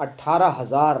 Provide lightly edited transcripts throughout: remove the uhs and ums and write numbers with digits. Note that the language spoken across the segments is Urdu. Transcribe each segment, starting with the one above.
18,000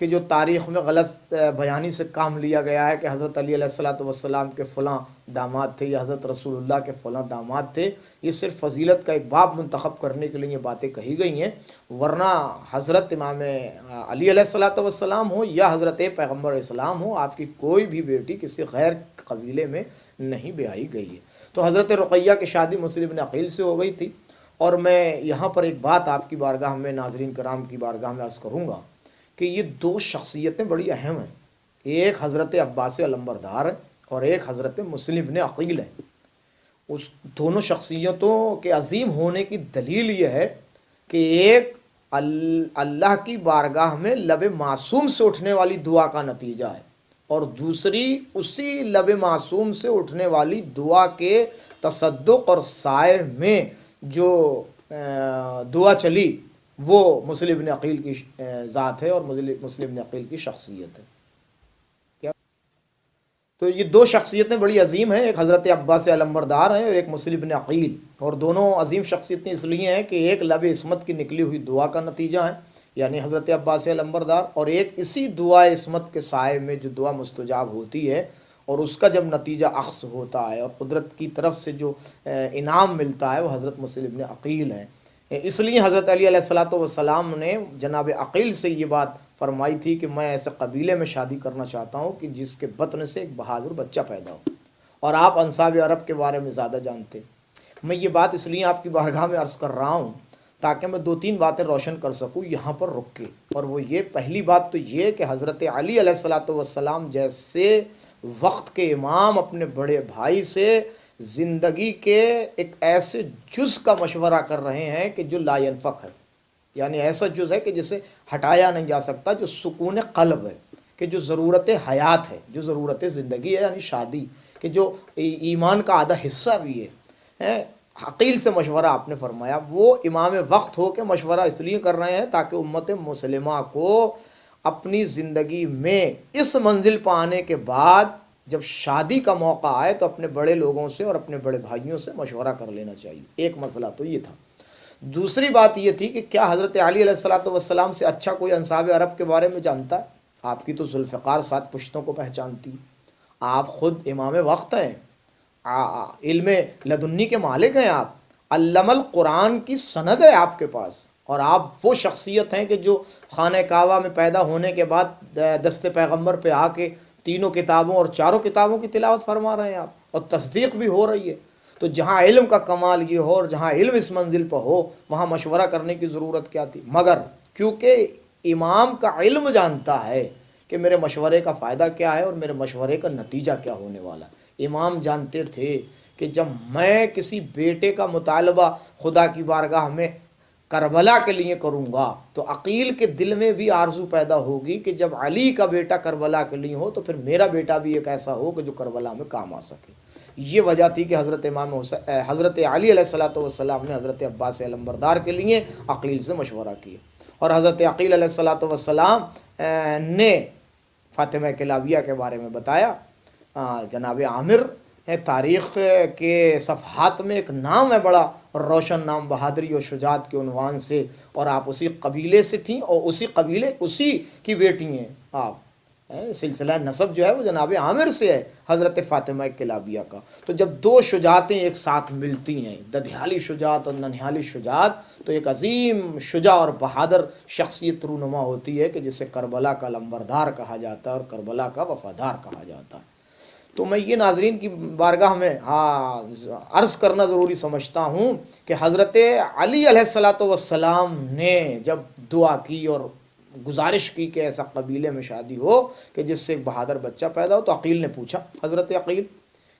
کہ جو تاریخ میں غلط بیانی سے کام لیا گیا ہے کہ حضرت علی علیہ الصلوۃ والسلام کے فلاں داماد تھے یا حضرت رسول اللہ کے فلاں داماد تھے، یہ صرف فضیلت کا ایک باب منتخب کرنے کے لیے یہ باتیں کہی گئی ہیں، ورنہ حضرت امام علی علیہ الصلوۃ والسلام ہو یا حضرت پیغمبر اسلام ہو، آپ کی کوئی بھی بیٹی کسی غیر قبیلے میں نہیں بیائی گئی ہے۔ تو حضرت رقیہ کی شادی مسلم بن عقیل سے ہو گئی تھی۔ اور میں یہاں پر ایک بات آپ کی بارگاہ میں، ناظرین کرام کی بارگاہ میں عرض کروں گا کہ یہ دو شخصیتیں بڑی اہم ہیں، ایک حضرت عباس علمبردار ہے اور ایک حضرت مسلم بن عقیل ہے۔ اس دونوں شخصیتوں کے عظیم ہونے کی دلیل یہ ہے کہ ایک اللہ کی بارگاہ میں لب معصوم سے اٹھنے والی دعا کا نتیجہ ہے، اور دوسری اسی لب معصوم سے اٹھنے والی دعا کے تصدق اور سائے میں جو دعا چلی وہ مسلم بن عقیل کی ذات ہے اور مسلم بن عقیل کی شخصیت ہے۔ کیا تو یہ دو شخصیتیں بڑی عظیم ہیں، ایک حضرت عباس علمبردار ہیں اور ایک مسلم بن عقیل، اور دونوں عظیم شخصیتیں اس لیے ہیں کہ ایک لب عصمت کی نکلی ہوئی دعا کا نتیجہ ہے، یعنی حضرت عباس علمبردار، اور ایک اسی دعا عصمت کے سائے میں جو دعا مستجاب ہوتی ہے اور اس کا جب نتیجہ اخذ ہوتا ہے اور قدرت کی طرف سے جو انعام ملتا ہے وہ حضرت مسلم بن عقیل ہے۔ اس لیے حضرت علی علیہ الصلوۃ والسلام نے جناب عقیل سے یہ بات فرمائی تھی کہ میں ایسے قبیلے میں شادی کرنا چاہتا ہوں کہ جس کے بطن سے ایک بہادر بچہ پیدا ہو، اور آپ انصاب عرب کے بارے میں زیادہ جانتے ہیں۔ میں یہ بات اس لیے آپ کی بارگاہ میں عرض کر رہا ہوں تاکہ میں دو تین باتیں روشن کر سکوں یہاں پر رک کے، اور وہ یہ، پہلی بات تو یہ کہ حضرت علی علیہ الصلوۃ والسلام جیسے وقت کے امام اپنے بڑے بھائی سے زندگی کے ایک ایسے جز کا مشورہ کر رہے ہیں کہ جو لا ينفق ہے، یعنی ایسا جز ہے کہ جسے ہٹایا نہیں جا سکتا، جو سکون قلب ہے، کہ جو ضرورت حیات ہے، جو ضرورت زندگی ہے، یعنی شادی، کہ جو ایمان کا آدھا حصہ بھی ہے۔ عقیل سے مشورہ آپ نے فرمایا، وہ امام وقت ہو کے مشورہ اس لیے کر رہے ہیں تاکہ امت مسلمہ کو اپنی زندگی میں اس منزل پہ آنے کے بعد جب شادی کا موقع آئے تو اپنے بڑے لوگوں سے اور اپنے بڑے بھائیوں سے مشورہ کر لینا چاہیے۔ ایک مسئلہ تو یہ تھا۔ دوسری بات یہ تھی کہ کیا حضرت علی علیہ الصلوۃ والسلام سے اچھا کوئی انصاب عرب کے بارے میں جانتا ہے؟ آپ کی تو ذوالفقار 7 پشتوں کو پہچانتی، آپ خود امام وقت ہیں، علم لدنی کے مالک ہیں، آپ علم القرآن کی سند ہے آپ کے پاس، اور آپ وہ شخصیت ہیں کہ جو خانہ کعبہ میں پیدا ہونے کے بعد دست پیغمبر پہ آ کے تینوں کتابوں اور چاروں کتابوں کی تلاوت فرما رہے ہیں آپ، اور تصدیق بھی ہو رہی ہے۔ تو جہاں علم کا کمال یہ ہو اور جہاں علم اس منزل پہ ہو وہاں مشورہ کرنے کی ضرورت کیا تھی؟ مگر کیونکہ امام کا علم جانتا ہے کہ میرے مشورے کا فائدہ کیا ہے اور میرے مشورے کا نتیجہ کیا ہونے والا، امام جانتے تھے کہ جب میں کسی بیٹے کا مطالبہ خدا کی بارگاہ میں کربلا کے لیے کروں گا تو عقیل کے دل میں بھی آرزو پیدا ہوگی کہ جب علی کا بیٹا کربلا کے لیے ہو تو پھر میرا بیٹا بھی ایک ایسا ہو کہ جو کربلا میں کام آ سکے۔ یہ وجہ تھی کہ حضرت حضرت علی علیہ الصلوۃ والسلام نے حضرت عباس علمبردار کے لیے عقیل سے مشورہ کیا، اور حضرت عقیل علیہ الصلوۃ والسلام نے فاطمہ کلابیہ کے بارے میں بتایا۔ جناب عامر تاریخ کے صفحات میں ایک نام ہے بڑا روشن نام، بہادری اور شجاعت کے عنوان سے، اور آپ اسی قبیلے سے تھیں اور اسی کی بیٹی ہیں آپ۔ سلسلہ نسب جو ہے وہ جناب عامر سے ہے، حضرت فاطمہ کلابیہ کا۔ تو جب دو شجاعتیں ایک ساتھ ملتی ہیں، ددھیالی شجاعت اور ننھیالی شجاعت، تو ایک عظیم شجاع اور بہادر شخصیت رونما ہوتی ہے کہ جسے کربلا کا لمبردار کہا جاتا ہے اور کربلا کا وفادار کہا جاتا ہے۔ تو میں یہ ناظرین کی بارگاہ میں عرض کرنا ضروری سمجھتا ہوں کہ حضرت علی علیہ الصلوۃ والسلام نے جب دعا کی اور گزارش کی کہ ایسا قبیلے میں شادی ہو کہ جس سے ایک بہادر بچہ پیدا ہو، تو عقیل نے پوچھا، حضرت عقیل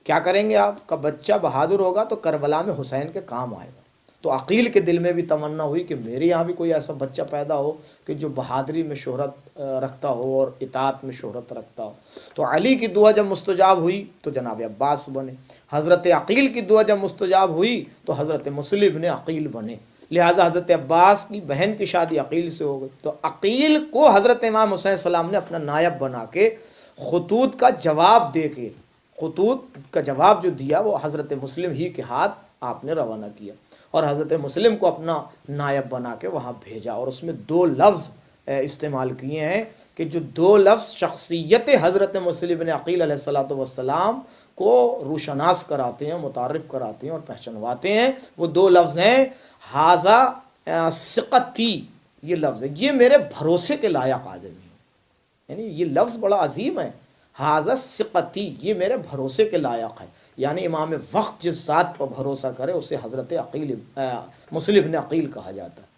کیا کریں گے آپ؟ کا بچہ بہادر ہوگا تو کربلا میں حسین کے کام آئے گا۔ تو عقیل کے دل میں بھی تمنا ہوئی کہ میرے یہاں بھی کوئی ایسا بچہ پیدا ہو کہ جو بہادری میں شہرت رکھتا ہو اور اطاعت میں شہرت رکھتا ہو۔ تو علی کی دعا جب مستجاب ہوئی تو جناب عباس بنے، حضرت عقیل کی دعا جب مستجاب ہوئی تو حضرت مسلم بن عقیل بنے، لہٰذا حضرت عباس کی بہن کی شادی عقیل سے ہو گئی۔ تو عقیل کو حضرت امام حسین السلام نے اپنا نائب بنا کے خطوط کا جواب دے کے، خطوط کا جواب جو دیا وہ حضرت مسلم ہی کے ہاتھ آپ نے روانہ کیا، اور حضرت مسلم کو اپنا نائب بنا کے وہاں بھیجا، اور اس میں 2 لفظ استعمال کیے ہیں کہ جو دو لفظ شخصیت حضرت مسلم بن عقیل علیہ الصلوۃ والسلام کو روشناس کراتے ہیں، متعارف کراتے ہیں اور پہچنواتے ہیں، وہ دو لفظ ہیں ھذا ثقتی، یہ لفظ ہے یہ میرے بھروسے کے لائق آدمی ہے، یعنی یہ لفظ بڑا عظیم ہے، ھذا ثقتی، یہ میرے بھروسے کے لائق ہے، یعنی امام وقت جس ذات پر بھروسہ کرے اسے حضرت عقیل مسلم بن عقیل کہا جاتا ہے۔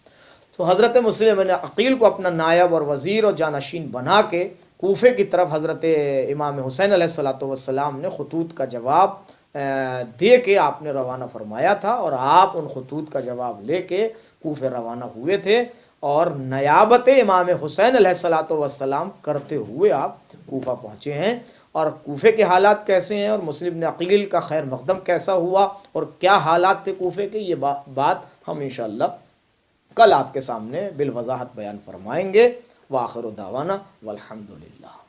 تو حضرت مسلم بن عقیل کو اپنا نائب اور وزیر اور جانشین بنا کے کوفے کی طرف حضرت امام حسین علیہ الصلوۃ والسلام نے خطوط کا جواب دے کے آپ نے روانہ فرمایا تھا، اور آپ ان خطوط کا جواب لے کے کوفے روانہ ہوئے تھے، اور نیابت امام حسین علیہ الصلوۃ والسلام کرتے ہوئے آپ کوفہ پہنچے ہیں۔ اور کوفے کے حالات کیسے ہیں اور مسلم بن عقیل کا خیر مقدم کیسا ہوا اور کیا حالات تھے کوفے کے، یہ بات ہم انشاءاللہ کل آپ کے سامنے بالوضاحت بیان فرمائیں گے۔ وآخر دعوانا والحمدللہ۔